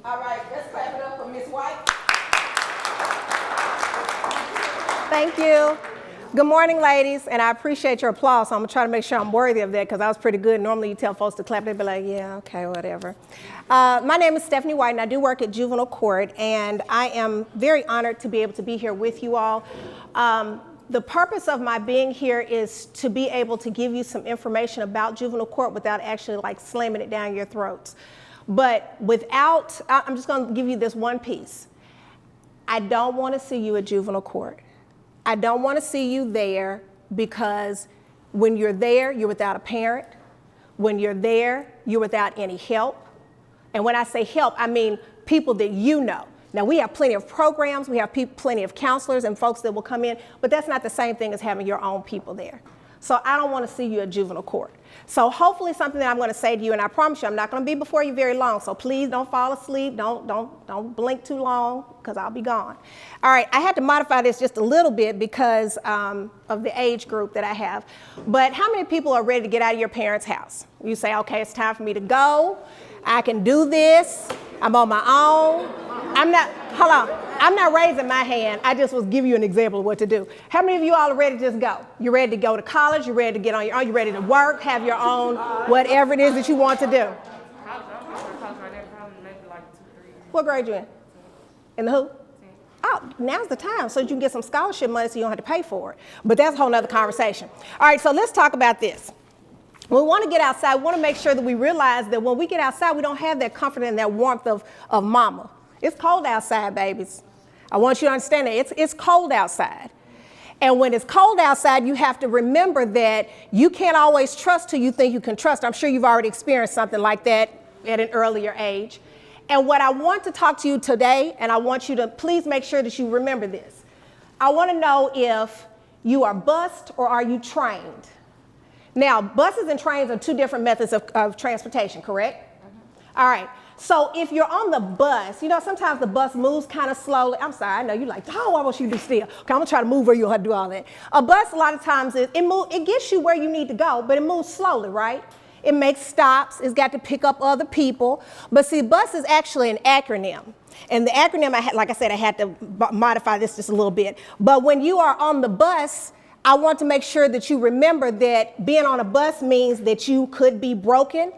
All right, let's clap it up for Ms. White. Thank you. Good morning, ladies, and I appreciate your applause. So I'm gonna try to make sure I'm worthy of that because I was pretty good. Normally you tell folks to clap, they'd be like, yeah, okay, whatever. My name is Stephanie White, and I do work at juvenile court, and I am very honored to be able to be here with you all. The purpose of my being here is to be able to give you some information about juvenile court without actually like slamming it down your throats. But I'm just gonna give you this one piece. I don't wanna see you at juvenile court. I don't wanna see you there because when you're there, you're without a parent. When you're there, you're without any help. And when I say help, I mean people that you know. Now, we have plenty of programs, we have plenty of counselors and folks that will come in, but that's not the same thing as having your own people there. So I don't want to see you at juvenile court. So hopefully something that I'm going to say to you, and I promise you I'm not going to be before you very long, so please don't fall asleep, don't blink too long, because I'll be gone. All right, I had to modify this just a little bit because of the age group that I have. But how many people are ready to get out of your parents' house? You say, okay, it's time for me to go. I can do this. I'm on my own. I'm not raising my hand. I just was giving you an example of what to do. How many of you all are ready to just go? You're ready to go to college. You're ready to get on your own. You're ready to work, have your own, whatever it is that you want to do. What grade you in? In the who? Oh, now's the time so you can get some scholarship money so you don't have to pay for it. But that's a whole nother conversation. All right, so let's talk about this. When we want to get outside, we want to make sure that we realize that when we get outside, we don't have that comfort and that warmth of mama. It's cold outside, babies. I want you to understand that it's cold outside. And when it's cold outside, you have to remember that you can't always trust who you think you can trust. I'm sure you've already experienced something like that at an earlier age. And what I want to talk to you today, and I want you to please make sure that you remember this. I want to know if you are bused or are you trained. Now, buses and trains are two different methods of transportation, correct? Mm-hmm. All right. So if you're on the bus, you know, sometimes the bus moves kind of slowly. I'm sorry, I know you're like, oh, I want you to be still. Okay, I'm going to try to move where you'll have to do all that. A bus, a lot of times, it gets you where you need to go, but it moves slowly, right? It makes stops. It's got to pick up other people. But see, bus is actually an acronym. And the acronym, like I said, I had to modify this just a little bit. But when you are on the bus, I want to make sure that you remember that being on a bus means that you could be broken,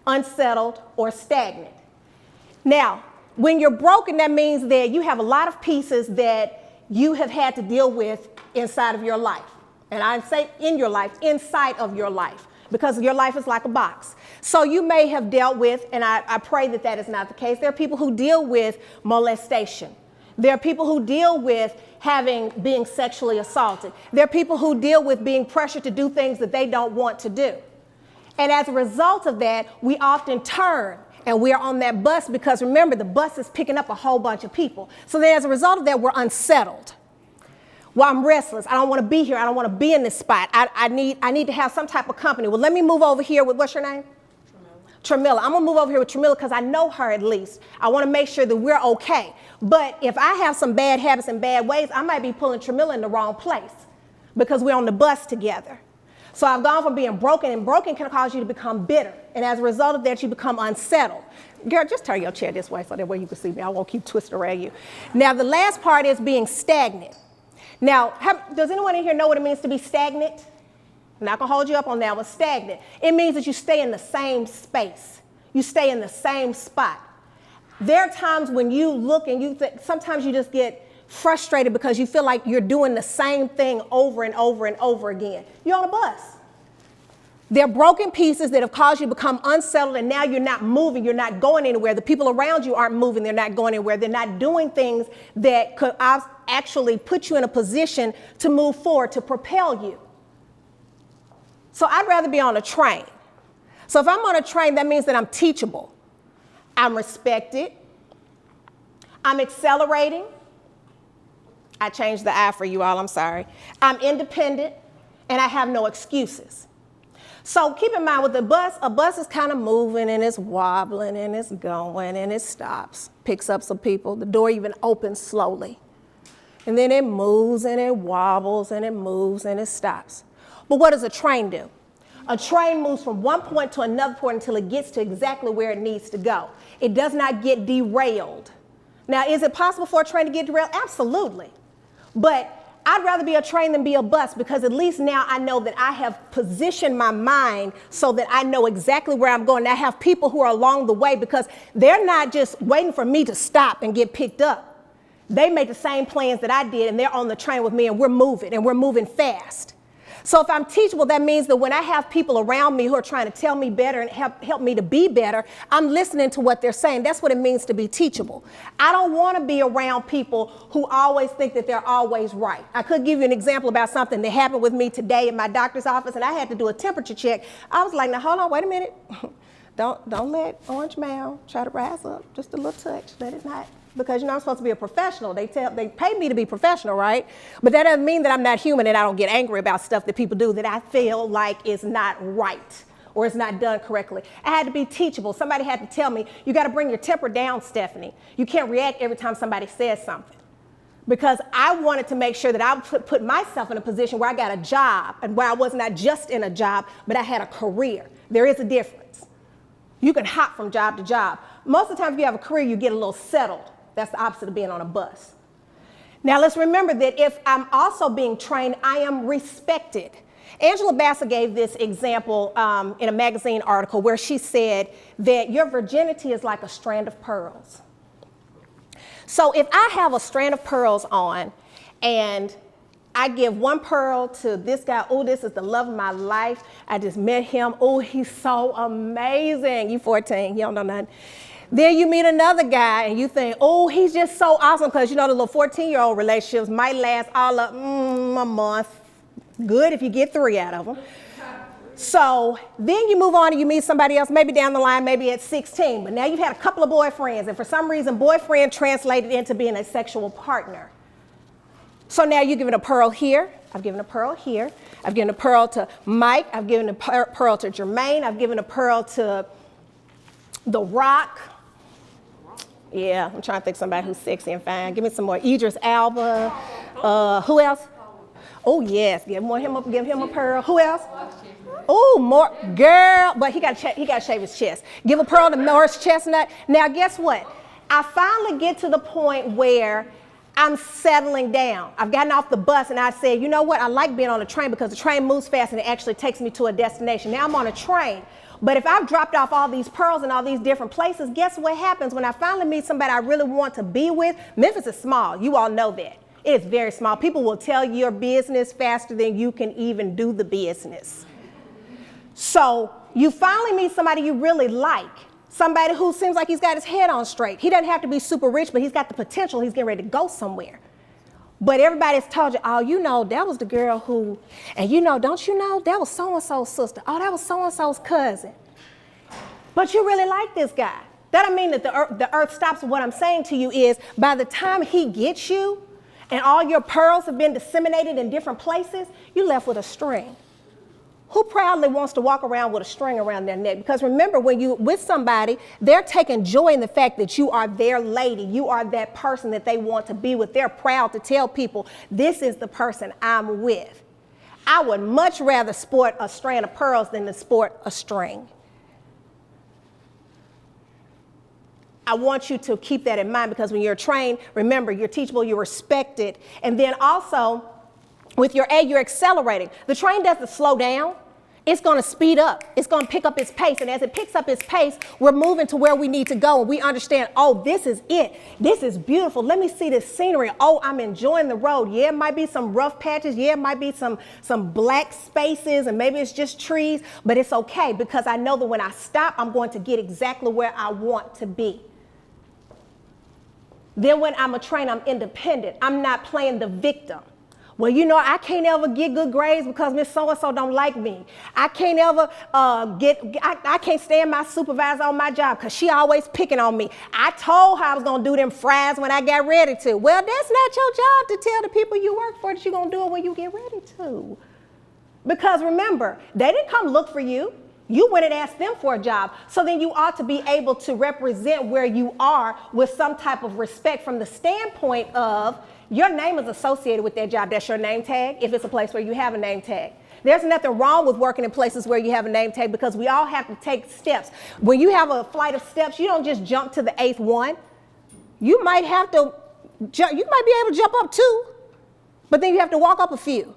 unsettled, or stagnant. Now, when you're broken, that means that you have a lot of pieces that you have had to deal with inside of your life. And I say in your life, inside of your life, because your life is like a box. So you may have dealt with, and I pray that that is not the case, there are people who deal with molestation. There are people who deal with being sexually assaulted. There are people who deal with being pressured to do things that they don't want to do. And as a result of that, we often turn and we're on that bus because remember, the bus is picking up a whole bunch of people. So then as a result of that, we're unsettled. Well, I'm restless. I don't want to be here. I don't want to be in this spot. I need to have some type of company. Well, let me move over here with, what's your name? Tramilla. I'm going to move over here with Tramilla because I know her at least. I want to make sure that we're okay. But if I have some bad habits and bad ways, I might be pulling Tramilla in the wrong place because we're on the bus together. So I've gone from being broken, and broken can cause you to become bitter. And as a result of that, you become unsettled. Girl, just turn your chair this way so that way you can see me. I won't keep twisting around you. Now, the last part is being stagnant. Now, does anyone in here know what it means to be stagnant? I'm not going to hold you up on that one. Stagnant. It means that you stay in the same space. You stay in the same spot. There are times when you look and sometimes you just get frustrated because you feel like you're doing the same thing over and over and over again. You're on a bus. There are broken pieces that have caused you to become unsettled, and now you're not moving. You're not going anywhere. The people around you aren't moving. They're not going anywhere. They're not doing things that could actually put you in a position to move forward, to propel you. So I'd rather be on a train. So if I'm on a train, that means that I'm teachable. I'm respected. I'm accelerating. I changed the I for you all, I'm sorry. I'm independent, and I have no excuses. So keep in mind with the bus, a bus is kind of moving and it's wobbling and it's going and it stops, picks up some people. The door even opens slowly. And then it moves and it wobbles and it moves and it stops. But what does a train do? A train moves from one point to another point until it gets to exactly where it needs to go. It does not get derailed. Now, is it possible for a train to get derailed? Absolutely. But I'd rather be a train than be a bus, because at least now I know that I have positioned my mind so that I know exactly where I'm going. I have people who are along the way, because they're not just waiting for me to stop and get picked up. They made the same plans that I did, and they're on the train with me, and we're moving fast. So if I'm teachable, that means that when I have people around me who are trying to tell me better and help me to be better, I'm listening to what they're saying. That's what it means to be teachable. I don't want to be around people who always think that they're always right. I could give you an example about something that happened with me today in my doctor's office, and I had to do a temperature check. I was like, now hold on, wait a minute. Don't let Orange Mound try to rise up just a little touch. Let it not. Because, I'm supposed to be a professional. They pay me to be professional, right? But that doesn't mean that I'm not human and I don't get angry about stuff that people do that I feel like is not right or is not done correctly. I had to be teachable. Somebody had to tell me, you got to bring your temper down, Stephanie. You can't react every time somebody says something. Because I wanted to make sure that I put myself in a position where I got a job, and where I was not just in a job, but I had a career. There is a difference. You can hop from job to job. Most of the time, if you have a career, you get a little settled. That's the opposite of being on a bus. Now, let's remember that if I'm also being trained, I am respected. Angela Bassett gave this example in a magazine article where she said that your virginity is like a strand of pearls. So if I have a strand of pearls on and I give one pearl to this guy, oh, this is the love of my life. I just met him. Oh, he's so amazing. You 14, you don't know nothing. Then you meet another guy and you think, oh, he's just so awesome, because the little 14-year-old relationships might last all of a month. Good if you get 3 out of them. So then you move on and you meet somebody else, maybe down the line, maybe at 16. But now you've had a couple of boyfriends, and for some reason, boyfriend translated into being a sexual partner. So now you're giving a pearl here. I've given a pearl here. I've given a pearl to Mike. I've given a pearl to Jermaine. I've given a pearl to The Rock. Yeah, I'm trying to think of somebody who's sexy and fine. Give me some more. Idris Elba. Who else? Oh, yes. Give him a pearl. Who else? Oh, more. Girl. But he got to shave his chest. Give a pearl to Morris Chestnut. Now, guess what? I finally get to the point where I'm settling down. I've gotten off the bus and I said, you know what? I like being on a train because the train moves fast and it actually takes me to a destination. Now I'm on a train. But if I've dropped off all these pearls in all these different places, guess what happens when I finally meet somebody I really want to be with? Memphis is small. You all know that. It is very small. People will tell your business faster than you can even do the business. So you finally meet somebody you really like. Somebody who seems like he's got his head on straight. He doesn't have to be super rich, but he's got the potential. He's getting ready to go somewhere. But everybody's told you, oh, that was the girl who, and don't you know, that was so-and-so's sister. Oh, that was so-and-so's cousin. But you really like this guy. That don't mean that the earth stops. What I'm saying to you is, by the time he gets you and all your pearls have been disseminated in different places, you're left with a string. Who proudly wants to walk around with a string around their neck? Because remember, when you're with somebody, they're taking joy in the fact that you are their lady. You are that person that they want to be with. They're proud to tell people, this is the person I'm with. I would much rather sport a strand of pearls than to sport a string. I want you to keep that in mind, because when you're trained, remember, you're teachable, you're respected. And then also, with your A, you're accelerating. The train doesn't slow down. It's going to speed up. It's going to pick up its pace. And as it picks up its pace, we're moving to where we need to go. And we understand, oh, this is it. This is beautiful. Let me see this scenery. Oh, I'm enjoying the road. Yeah, it might be some rough patches. Yeah, it might be some black spaces, and maybe it's just trees. But it's okay, because I know that when I stop, I'm going to get exactly where I want to be. Then when I'm a trainer, I'm independent. I'm not playing the victim. Well, I can't ever get good grades because Miss So-and-so don't like me. I can't ever I can't stand my supervisor on my job because she always picking on me. I told her I was going to do them fries when I got ready to. Well, that's not your job to tell the people you work for that you're going to do it when you get ready to. Because remember, they didn't come look for you. You went and asked them for a job. So then you ought to be able to represent where you are with some type of respect from the standpoint of your name is associated with that job. That's your name tag, if it's a place where you have a name tag. There's nothing wrong with working in places where you have a name tag because we all have to take steps. When you have a flight of steps, you don't just jump to the 8th one. You might have to jump, you might be able to jump up 2, but then you have to walk up a few.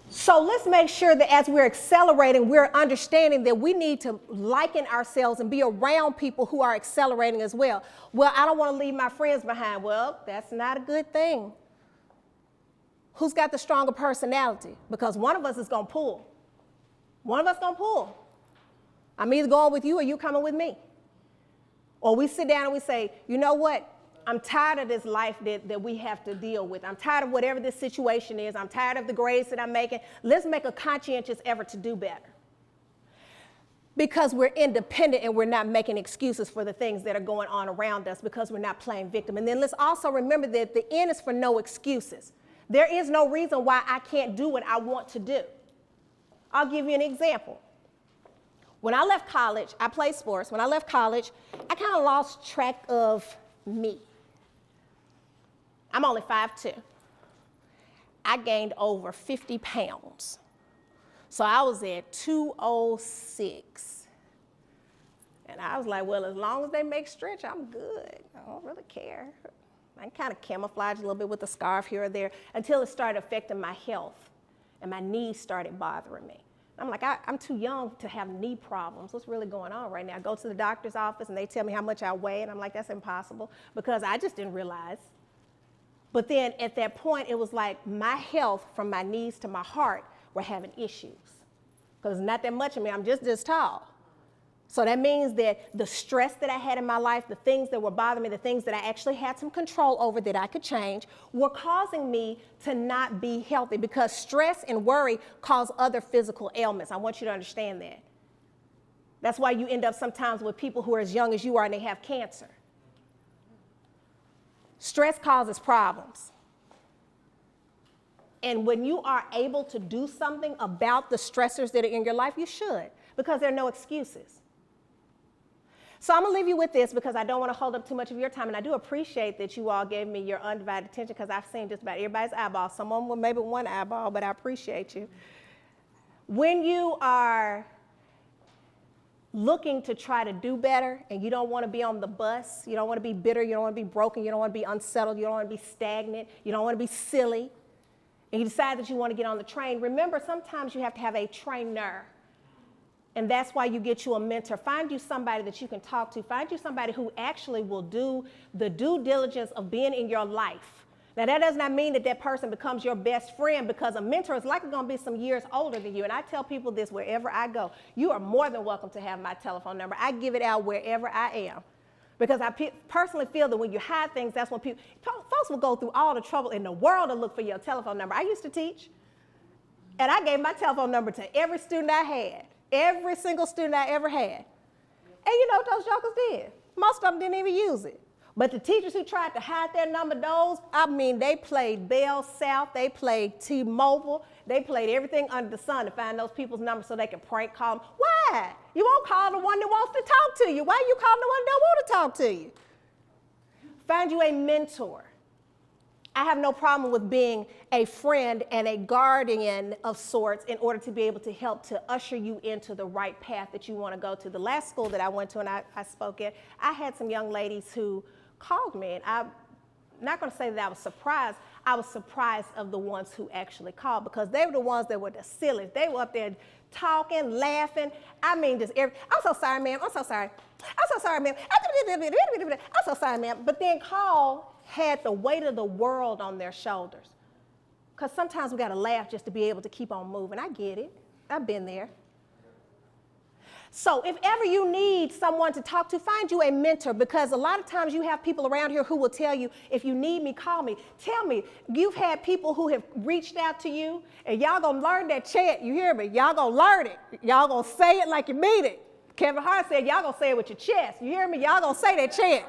So let's make sure that as we're accelerating, we're understanding that we need to liken ourselves and be around people who are accelerating as well. Well, I don't want to leave my friends behind. Well, that's not a good thing. Who's got the stronger personality? Because one of us is going to pull. One of us is going to pull. I'm either going with you or you coming with me. Or we sit down and we say, you know what? I'm tired of this life that we have to deal with. I'm tired of whatever this situation is. I'm tired of the grades that I'm making. Let's make a conscientious effort to do better. Because we're independent and we're not making excuses for the things that are going on around us because we're not playing victim. And then let's also remember that the N is for no excuses. There is no reason why I can't do what I want to do. I'll give you an example. When I left college, I played sports. When I left college, I kind of lost track of me. I'm only 5'2". I gained over 50 pounds. So I was at 206. And I was like, well, as long as they make stretch, I'm good. I don't really care. I kind of camouflage a little bit with a scarf here or there until it started affecting my health and my knees started bothering me. I'm like, I'm too young to have knee problems. What's really going on right now? I go to the doctor's office and they tell me how much I weigh and I'm like, that's impossible because I just didn't realize. But then at that point, it was like my health from my knees to my heart were having issues because not that much of me, I'm just this tall. So that means that the stress that I had in my life, the things that were bothering me, the things that I actually had some control over that I could change were causing me to not be healthy because stress and worry cause other physical ailments. I want you to understand that. That's why you end up sometimes with people who are as young as you are and they have cancer. Stress causes problems. And when you are able to do something about the stressors that are in your life, you should, because there are no excuses. So I'm going to leave you with this because I don't want to hold up too much of your time. And I do appreciate that you all gave me your undivided attention because I've seen just about everybody's eyeball. Someone with maybe one eyeball, but I appreciate you. When you are looking to try to do better and you don't want to be on the bus, you don't want to be bitter, you don't want to be broken, you don't want to be unsettled, you don't want to be stagnant, you don't want to be silly, and you decide that you want to get on the train, remember sometimes you have to have a trainer. And that's why you get you a mentor. Find you somebody that you can talk to. Find you somebody who actually will do the due diligence of being in your life. Now, that does not mean that that person becomes your best friend because a mentor is likely going to be some years older than you. And I tell people this wherever I go. You are more than welcome to have my telephone number. I give it out wherever I am. Because I personally feel that when you hide things, that's when folks will go through all the trouble in the world to look for your telephone number. I used to teach, and I gave my telephone number to every student I had. Every single student I ever had. And you know what those jokers did? Most of them didn't even use it. But the teachers who tried to hide their number, they played Bell South, they played T-Mobile, they played everything under the sun to find those people's numbers so they could prank call them. Why? You won't call the one that wants to talk to you. Why are you calling the one that don't want to talk to you? Find you a mentor. I have no problem with being a friend and a guardian of sorts in order to be able to help to usher you into the right path that you want to go to. The last school that I went to and I spoke at, I had some young ladies who called me, and I'm not going to say that I was surprised. I was surprised of the ones who actually called because they were the ones that were the silliest. They were up there talking, laughing. I'm so sorry, ma'am. I'm so sorry. I'm so sorry, ma'am. I'm so sorry, ma'am. But then had the weight of the world on their shoulders. Because sometimes we got to laugh just to be able to keep on moving. I get it. I've been there. So if ever you need someone to talk to, find you a mentor, because a lot of times you have people around here who will tell you, if you need me, call me. Tell me, you've had people who have reached out to you, and y'all going to learn that chant. You hear me? Y'all going to learn it. Y'all going to say it like you mean it. Kevin Hart said, y'all going to say it with your chest. You hear me? Y'all going to say that chant.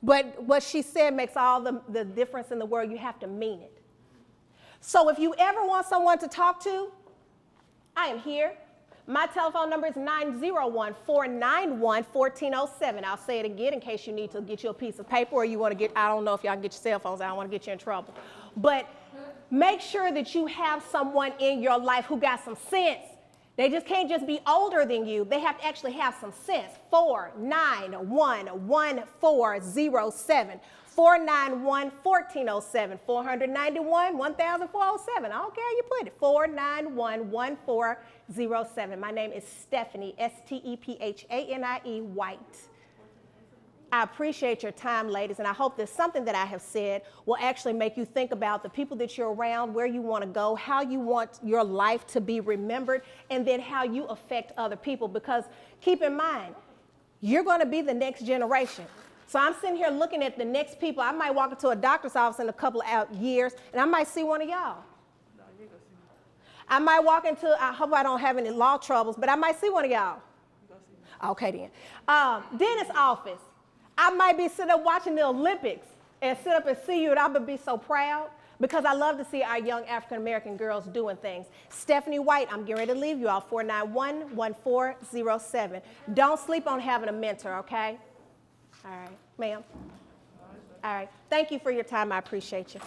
But what she said makes all the difference in the world. You have to mean it. So if you ever want someone to talk to, I am here. My telephone number is 901-491-1407. I'll say it again in case you need to get you a piece of paper or you want to get, I don't know if y'all can get your cell phones. I don't want to get you in trouble. But Make sure that you have someone in your life who got some sense. They just can't just be older than you. They have to actually have some sense. 491-1407. 491-1407. 491-1407. I don't care how you put it. 491-1407. My name is Stephanie, Stephanie White. I appreciate your time, ladies, and I hope that something that I have said will actually make you think about the people that you're around, where you want to go, how you want your life to be remembered, and then how you affect other people. Because keep in mind, you're going to be the next generation. So I'm sitting here looking at the next people. I might walk into a doctor's office in a couple of years, and I might see one of y'all. I might walk into, I hope I don't have any law troubles, but I might see one of y'all. Okay, then. Dentist's office. I might be sitting up watching the Olympics and sit up and see you, and I'm going to be so proud because I love to see our young African-American girls doing things. Stephanie White, I'm getting ready to leave you all, 491-1407. Don't sleep on having a mentor, okay? All right, ma'am. All right. Thank you for your time. I appreciate you.